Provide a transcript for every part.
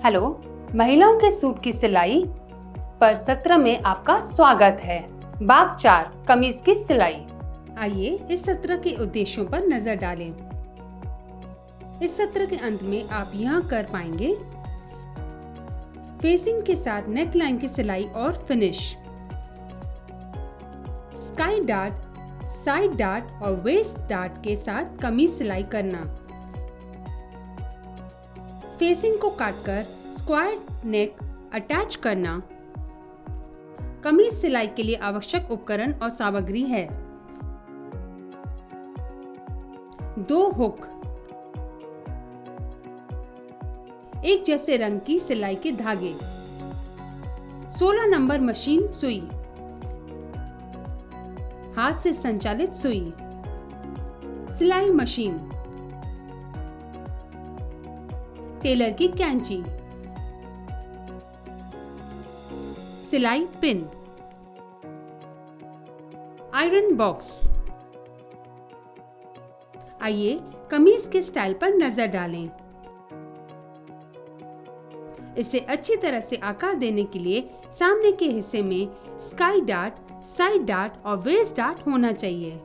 Hello, महिलाओं के suit की सिलाई पर सत्र में आपका स्वागत है। भाग 4 कमीज की सिलाई। आइए इस सत्र के उद्देश्यों पर नजर डालें। इस सत्र के अंत में आप यह कर पाएंगे: फेसिंग के साथ नेक लाइन की सिलाई और finish, sky dart, side dart और वेस्ट डार्ट के साथ कमीज सिलाई करना, फेसिंग को काटकर स्क्वायर नेक अटैच करना। कमीज सिलाई के लिए आवश्यक उपकरण और सामग्री है: 2 हुक, एक जैसे रंग की सिलाई के धागे, 16 नंबर मशीन सुई, हाथ से संचालित सुई, सिलाई मशीन, टेलर की कैंची, सिलाई पिन, आयरन बॉक्स। आइए कमीज के स्टाइल पर नजर डालें। इसे अच्छी तरह से आकार देने के लिए सामने के हिस्से में स्काई डार्ट, साइड डार्ट और वेस्ट डार्ट होना चाहिए।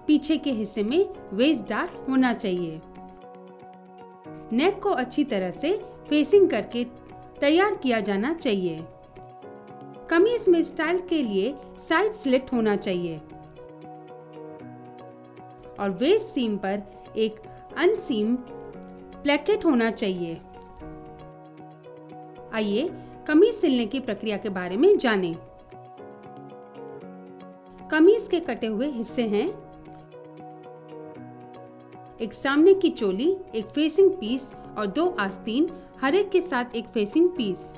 पीछे के हिस्से में वेस्ट डार्ट होना चाहिए। नेक को अच्छी तरह से फेसिंग करके तैयार किया जाना चाहिए। कमीज में स्टाइल के लिए साइड स्लिट होना चाहिए और वेस्ट सीम पर एक अनसीम प्लेकेट होना चाहिए। आइए कमीज सिलने की प्रक्रिया के बारे में जानें। कमीज के कटे हुए हिस्से हैं: एक सामने की चोली, एक फेसिंग पीस और 2 आस्तीन, हर एक के साथ एक फेसिंग पीस।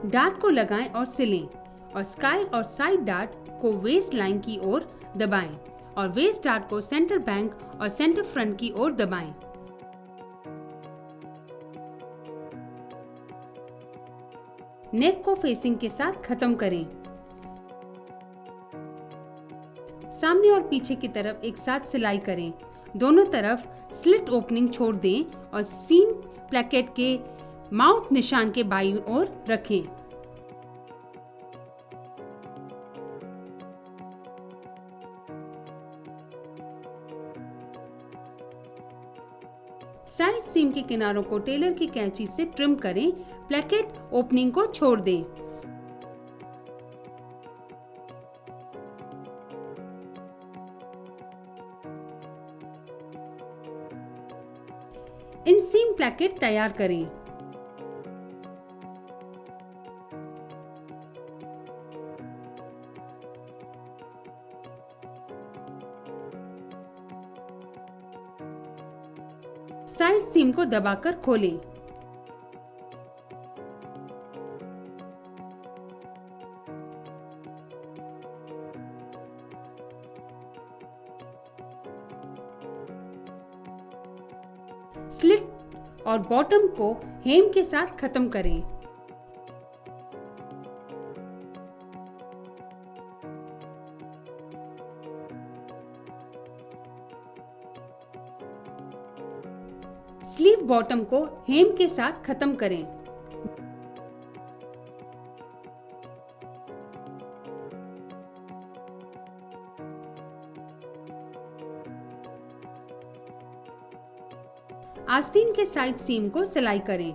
डार्ट को लगाएं और सिलें और स्काई और साइड डार्ट को वेस्ट लाइन की ओर दबाएं और वेस्ट डार्ट को सेंटर बैंक और सेंटर फ्रंट की ओर दबाएं। नेक को फेसिंग के साथ खत्म करें। सामने और पीछे की तरफ एक साथ सिलाई करें। दोनों तरफ स्लिट ओपनिंग छोड़ दें और सीम प्लेकेट के माउथ निशान के बाईं ओर रखें। साइड सीम के किनारों को टेलर की कैंची से ट्रिम करें। प्लेकेट ओपनिंग को छोड़ दें। इन सीम प्लेकेट तैयार करें। साइड सीम को दबाकर खोलें। स्लिट और बॉटम को हेम के साथ खत्म करें। स्लीव बॉटम को हेम के साथ खत्म करें। आस्तीन के साइड सीम को सिलाई करें।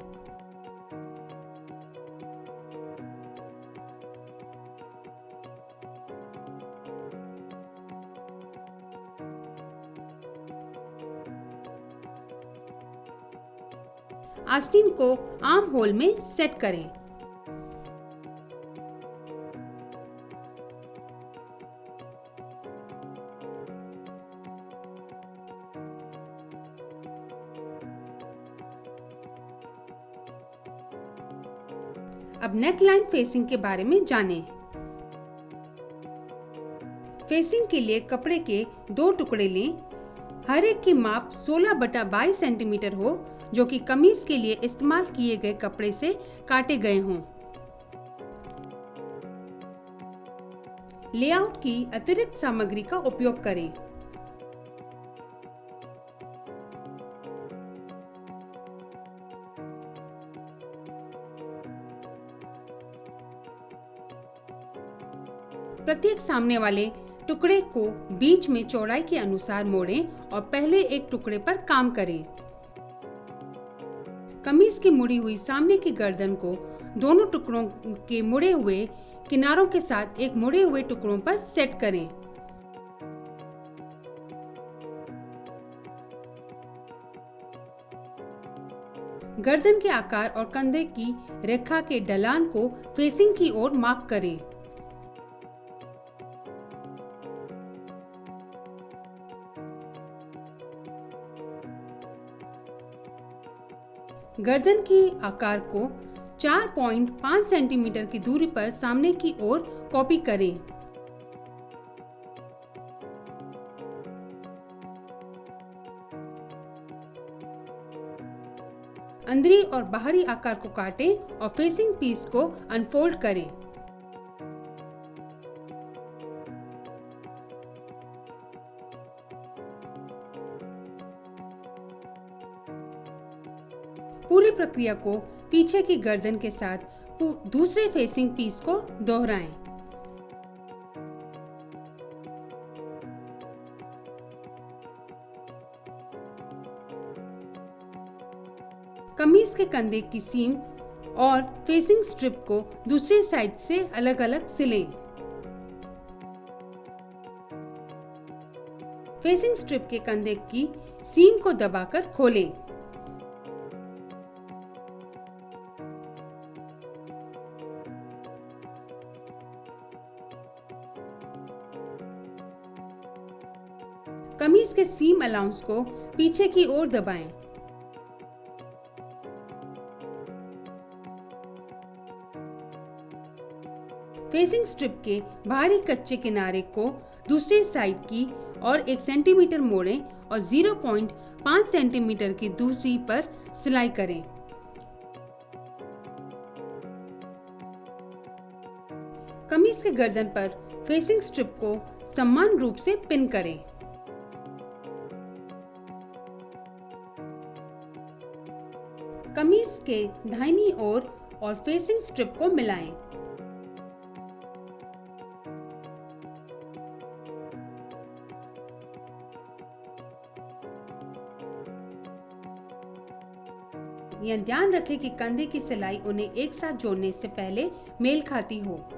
आस्तीन को आर्म होल में सेट करें। अब नेक लाइन फेसिंग के बारे में जानें। फेसिंग के लिए कपड़े के 2 टुकड़े लें। हर एक की माप 16/22 सेंटीमीटर हो, जो कि कमीज के लिए इस्तेमाल किए गए कपड़े से काटे गए हों। लेआउट की अतिरिक्त सामग्री का उपयोग करें। प्रत्येक सामने वाले टुकड़े को बीच में चौड़ाई के अनुसार मोड़ें और पहले एक टुकड़े पर काम करें। कमीज की मुड़ी हुई सामने की गर्दन को दोनों टुकड़ों के मुड़े हुए किनारों के साथ एक मुड़े हुए टुकड़ों पर सेट करें। गर्दन के आकार और कंधे की रेखा के ढलान को फेसिंग की ओर मार्क करें। गर्दन की आकार को 4.5 सेंटीमीटर की दूरी पर सामने की ओर कॉपी करें। अंदरी और बाहरी आकार को काटें और फेसिंग पीस को अनफोल्ड करें। पूरी प्रक्रिया को पीछे की गर्दन के साथ दूसरे फेसिंग पीस को दोहराएं। कमीज के कंधे की सीम और फेसिंग स्ट्रिप को दूसरी साइड से अलग-अलग सिलें। फेसिंग स्ट्रिप के कंधे की सीम को दबाकर खोलें। कमीज के सीम अलाउंस को पीछे की ओर दबाएं। फेसिंग स्ट्रिप के बाहरी कच्चे किनारे को दूसरी साइड की और 1 सेंटीमीटर मोड़ें और 0.5 सेंटीमीटर की दूसरी पर सिलाई करें। कमीज के गर्दन पर फेसिंग स्ट्रिप को समान रूप से पिन करें। कमीज के दाहिनी ओर और फेसिंग स्ट्रिप को मिलाएं। यह ध्यान रखें कि कंधे की सिलाई उन्हें एक साथ जोड़ने से पहले मेल खाती हो।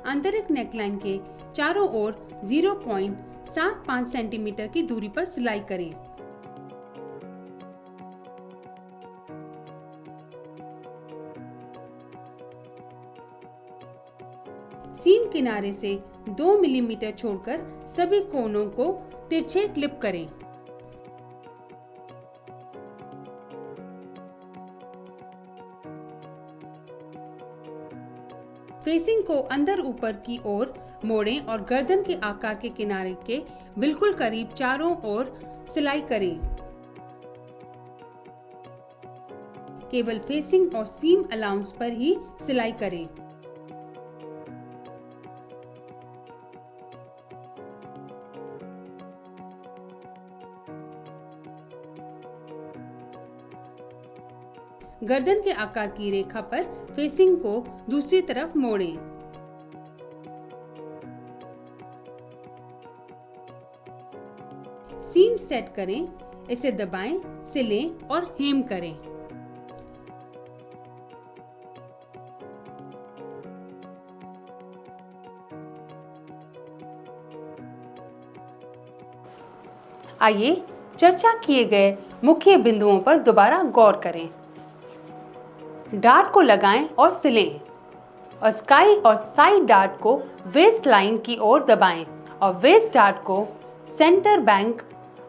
आंतरिक नेकलाइन के चारों ओर 0.75 सेंटीमीटर की दूरी पर सिलाई करें। सीम किनारे से 2 मिलीमीटर छोड़कर सभी कोनों को तिरछे क्लिप करें। फेसिंग को अंदर ऊपर की ओर मोड़ें और गर्दन के आकार के किनारे के बिल्कुल करीब चारों ओर सिलाई करें। केवल फेसिंग और सीम अलाउंस पर ही सिलाई करें। गर्दन के आकार की रेखा पर फेसिंग को दूसरी तरफ मोड़ें। सीम सेट करें, इसे दबाएं, सिलें और हेम करें। आइए चर्चा किए गए मुख्य बिंदुओं पर दोबारा गौर करें। डार्ट को लगाएं और सिलें और स्काई और साइड डार्ट को वेस्ट लाइन की ओर दबाएं और वेस्ट डार्ट को सेंटर बैंक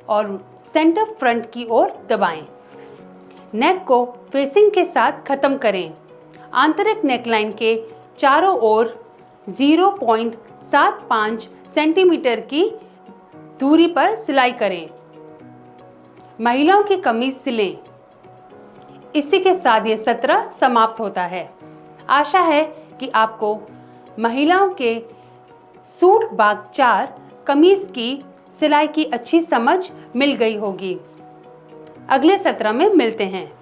और सेंटर फ्रंट की ओर दबाएं। नेक को फेसिंग के साथ खत्म करें। आंतरिक नेकलाइन के चारों ओर 0.75 सेंटीमीटर की दूरी पर सिलाई करें। महिलाओं की कमीज सिलें। इसी के साथ ये सत्र समाप्त होता है। आशा है कि आपको महिलाओं के सूट भाग 4 कमीज की सिलाई की अच्छी समझ मिल गई होगी। अगले सत्र में मिलते हैं।